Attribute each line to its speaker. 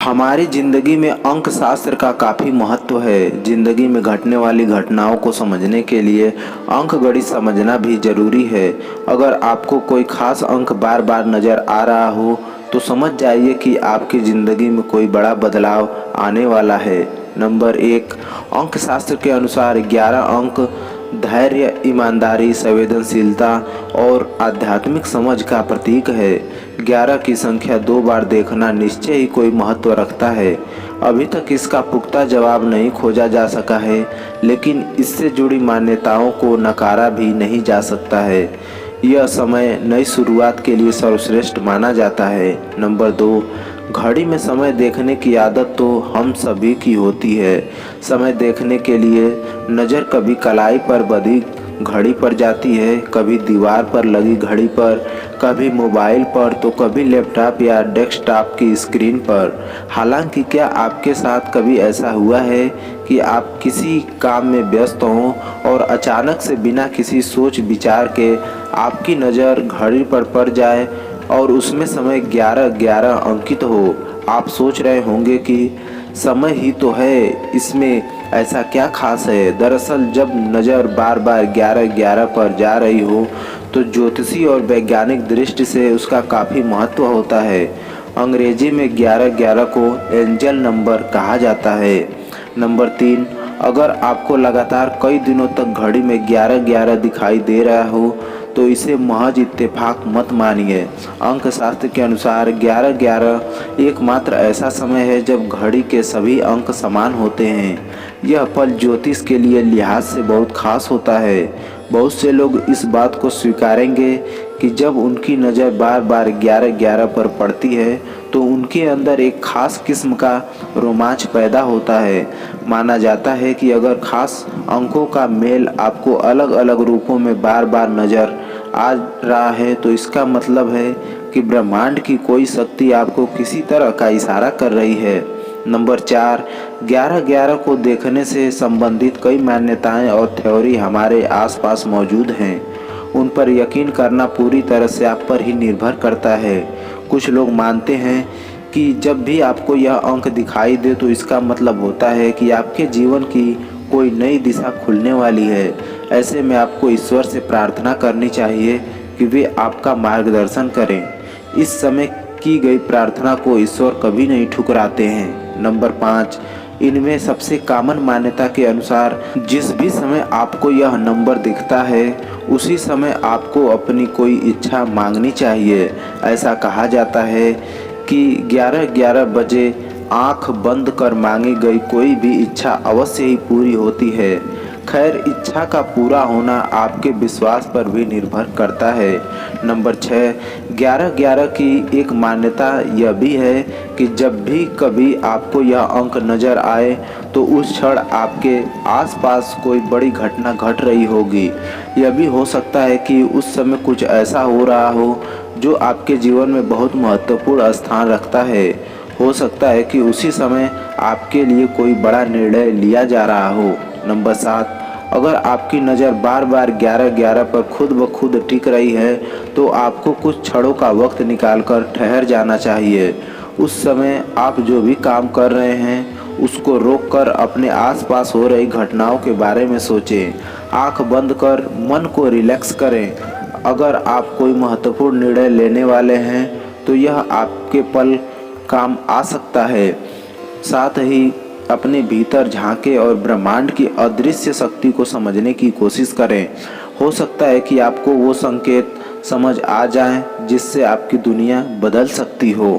Speaker 1: हमारी ज़िंदगी में अंक शास्त्र का काफ़ी महत्व है। ज़िंदगी में घटने वाली घटनाओं को समझने के लिए अंक गणित समझना भी ज़रूरी है। अगर आपको कोई ख़ास अंक बार बार नज़र आ रहा हो तो समझ जाइए कि आपकी ज़िंदगी में कोई बड़ा बदलाव आने वाला है। नंबर 1, अंक शास्त्र के अनुसार 11 अंक धैर्य, ईमानदारी, संवेदनशीलता और आध्यात्मिक समझ का प्रतीक है। 11 की संख्या 2 बार देखना निश्चय ही कोई महत्व रखता है। अभी तक इसका पुख्ता जवाब नहीं खोजा जा सका है, लेकिन इससे जुड़ी मान्यताओं को नकारा भी नहीं जा सकता है। यह समय नई शुरुआत के लिए सर्वश्रेष्ठ माना जाता है। नंबर 2, घड़ी में समय देखने की आदत तो हम सभी की होती है। समय देखने के लिए नज़र कभी कलाई पर बंधी घड़ी पर जाती है, कभी दीवार पर लगी घड़ी पर, कभी मोबाइल पर, तो कभी लैपटॉप या डेस्कटॉप की स्क्रीन पर। हालांकि क्या आपके साथ कभी ऐसा हुआ है कि आप किसी काम में व्यस्त हों और अचानक से बिना किसी सोच विचार के आपकी नज़र घड़ी पर पड़ जाए और उसमें समय 11:11 अंकित हो? आप सोच रहे होंगे कि समय ही तो है, इसमें ऐसा क्या खास है। दरअसल जब नज़र बार बार 11:11 पर जा रही हो तो ज्योतिषी और वैज्ञानिक दृष्टि से उसका काफ़ी महत्व होता है। अंग्रेजी में 11:11 को एंजल नंबर कहा जाता है। नंबर 3, अगर आपको लगातार कई दिनों तक घड़ी में 11:11 दिखाई दे रहा हो तो इसे महज इत्तेफाक मत मानिए। अंक शास्त्र के अनुसार 11:11 एकमात्र ऐसा समय है जब घड़ी के सभी अंक समान होते हैं। यह पल ज्योतिष के लिए लिहाज से बहुत खास होता है। बहुत से लोग इस बात को स्वीकारेंगे कि जब उनकी नज़र बार बार 11:11 पर पड़ती है तो उनके अंदर एक खास किस्म का रोमांच पैदा होता है। माना जाता है कि अगर खास अंकों का मेल आपको अलग अलग रूपों में बार बार नज़र आ रहा है तो इसका मतलब है कि ब्रह्मांड की कोई शक्ति आपको किसी तरह का इशारा कर रही है। नंबर 4, 11:11 को देखने से संबंधित कई मान्यताएं और थ्योरी हमारे आसपास मौजूद हैं। उन पर यकीन करना पूरी तरह से आप पर ही निर्भर करता है। कुछ लोग मानते हैं कि जब भी आपको यह अंक दिखाई दे तो इसका मतलब होता है कि आपके जीवन की कोई नई दिशा खुलने वाली है। ऐसे में आपको ईश्वर से प्रार्थना करनी चाहिए कि वे आपका मार्गदर्शन करें। इस समय की गई प्रार्थना को ईश्वर कभी नहीं ठुकराते हैं। नंबर 5, इनमें सबसे कॉमन मान्यता के अनुसार जिस भी समय आपको यह नंबर दिखता है उसी समय आपको अपनी कोई इच्छा मांगनी चाहिए। ऐसा कहा जाता है कि 11:11 बजे आंख बंद कर मांगी गई कोई भी इच्छा अवश्य ही पूरी होती है। खैर, इच्छा का पूरा होना आपके विश्वास पर भी निर्भर करता है। नंबर 6, 11:11 की एक मान्यता यह भी है कि जब भी कभी आपको यह अंक नज़र आए तो उस क्षण आपके आसपास कोई बड़ी घटना घट रही होगी। यह भी हो सकता है कि उस समय कुछ ऐसा हो रहा हो जो आपके जीवन में बहुत महत्वपूर्ण स्थान रखता है। हो सकता है कि उसी समय आपके लिए कोई बड़ा निर्णय लिया जा रहा हो। नंबर 7, अगर आपकी नज़र बार बार 11:11 पर खुद ब खुद टिक रही है तो आपको कुछ क्षणों का वक्त निकालकर ठहर जाना चाहिए। उस समय आप जो भी काम कर रहे हैं उसको रोककर अपने आसपास हो रही घटनाओं के बारे में सोचें। आंख बंद कर मन को रिलैक्स करें। अगर आप कोई महत्वपूर्ण निर्णय लेने वाले हैं तो यह आपके पल काम आ सकता है। साथ ही अपने भीतर झांकें और ब्रह्मांड की अदृश्य शक्ति को समझने की कोशिश करें। हो सकता है कि आपको वो संकेत समझ आ जाएं जिससे आपकी दुनिया बदल सकती हो।